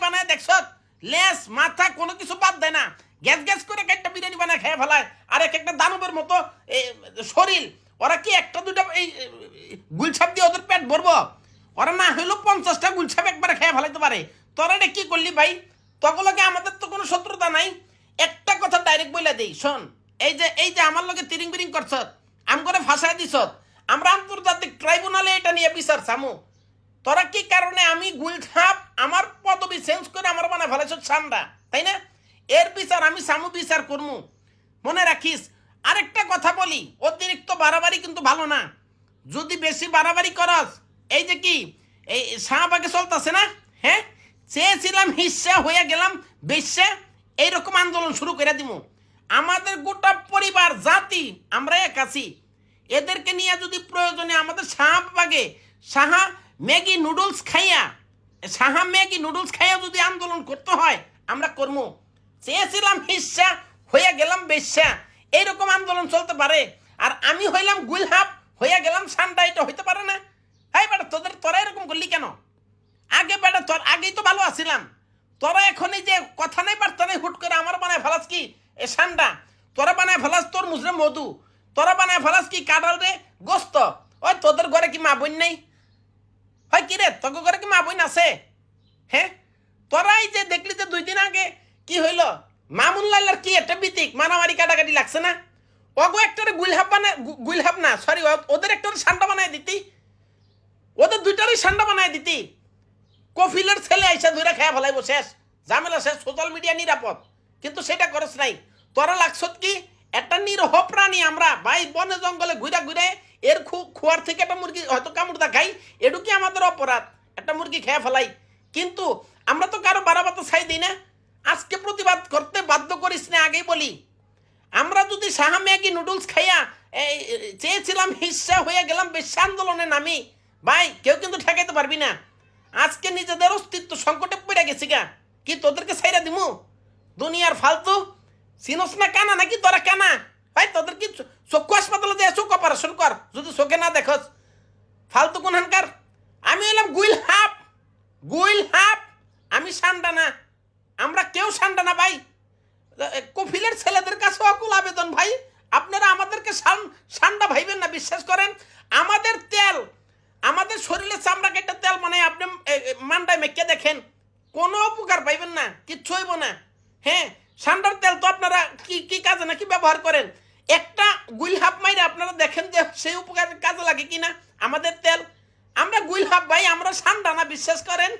বানায় দেখছ, লেস মাথা কোনো কিছু বাদ দেয় না, গ্যাস গ্যাস করে একটা বিরিয়ানি বানায় খেয়ে ফেলায়। আর একটা দানবের মতো শরীর। ওরা কি একটা দুটা এই গুলছাপ দিয়ে ওদের পেট ভরবো? ওরা না হইলেও 50টা গুলছাপ একবারে খেয়ে ফেলাইতে পারে। তোরা এটা কি করলি ভাই? তগুলোকে আমাদের তো কোনো শত্রুতা নাই। একটা কথা ডাইরেক্ট বলে দিই, শোন, এই যে আমার লগে তিরিং বিরিং করছ, আম করে ফাঁসাই দিছ, আমরা আন্তর্জাতিক ট্রাইব্যুনালে এটা নিয়ে বিচার চামু। তোরা কি কারণে আমি গুলছাপ আমার পদবি চেঞ্জ করে আমার বানায় ফেলাইছ সান্ডা, তাই না? এর বিচার আমি সামু বিচার করমু, মনে রাখিস। আরেকটা কথা বলি, অতিরিক্ত বাড়াবাড়ি কিন্তু ভালো না। যদি বেশি বাড়াবাড়ি করস, এই যে কি এই শাহবাগে চলতেছে না, হ্যাঁ, চেয়েছিলাম হিস্সা হয়ে গেলাম বেশ্যা, এইরকম আন্দোলন শুরু করে দিব। আমাদের গোটা পরিবার জাতি আমরা এক আছি। এদেরকে নিয়ে যদি প্রয়োজনে আমাদের শাহবাগে ম্যাগি নুডলস খাইয়া যদি আন্দোলন করতে হয় আমরা করবো। চেয়েছিলাম হিস্সা হয়ে গেলাম বেশ্যা, এইরকম আন্দোলন চলতে পারে। আর আমি হইলাম গুলহাব হয়ে গেলাম সান্ডা, এটা হইতে পারে না। হ্যাঁ বেটা, তোরা এরকম করলি কেন? আগে বেটা তোর আগেই তো ভালো আছিলাম। তোরা এখন এই যে কথা নাই বার্তা নাই, হুট করে আমার বানায় ফেলাস কি এ সান্ডা, তোরা বানায় ফেলাস তোর মুজরে মধু, তোরা বানায় ফেলাস কি কাঁঠাল রে গোস্ত। ওই তোদের ঘরে কি মা বোন নেই? হয় কি রে, তোর ঘরে কি মা বোন আছে? হ্যাঁ, তোরা এই যে দেখলি যে 2 দিন আগে কি হইল, মামুন লাল্লার কি একটা বিতিক মারামারি কাটাকাটি লাগছে না? ওগো একটারে গুলহাব না সরি, ওদের একটারে সান্ডা বানায় দিতি, ওদের 2টারই সান্ডা বানায় দিতি। কফিলের ছেলে আইসা ধরে খেয়া ফেলাইব, শেষ ঝামেলা শেষ, সোশ্যাল মিডিয়া নিরাপদ। কিন্তু সেটা করস নাই। তোরা লাগছত কি একটা নিরহ প্রাণী আমরা ভাই, বনে জঙ্গলে ঘুরে ঘুরে এর খোয়ার থেকে একটা মুরগি হয়তো কামড় খাই, এটু কি আমাদের অপরাধ? একটা মুরগি খেয়ে ফেলাই। কিন্তু আমরা তো কারো বাড়াবাতো ছাই দিই না। আজকে প্রতিবাদ করতে বাধ্য করিস না, আগেই বলি। আমরা যদি সাহা ম্যাগি নুডলস খাইয়া চেয়েছিলাম হিস্সা হয়ে গেলাম বেশ্যা আন্দোলনে নামি, ভাই কেউ কিন্তু ঠেকাইতে পারবি না। আজকে নিজেদের অস্তিত্ব সংকটে পড়ে গেছি গা, কি তোদেরকে ছাইরা দিমু? দুনিয়ার ফালতু চিনস না কানা নাকি তোরা কানা? ভাই তোদের কি চক্ষু হাসপাতালে যায় চোখ অপারেশন কর যদি চোখে না দেখস, ফালতু কোনখানকার। আমি হইলাম গুইল হাপ, আমি সান্ডা না, আমরা কেউ সান্ডা না ভাই। কফিলের ছেলেদের কাছে অকুল আবেদন ভাই, আপনারা আমাদেরকে সান্ডা ভাইবেন না, বিশ্বাস করেন। আমাদের তেল, আমাদের শরীরে চামড়া কেটে তেল মানে আপনি মান্ডায় মেখে দেখেন, কোনো উপকার পাইবেন না, কিচ্ছু হইব না। হ্যাঁ, সান্ডার তেল তো আপনারা কি কাজে নাকি ব্যবহার করেন? একটা গুইলহাব মাইরে আপনারা দেখেন যে সেই উপকার কাজে লাগে কিনা আমাদের তেল। আমরা গুইলহাব ভাই, আমরা সান্ডা না, বিশ্বাস করেন।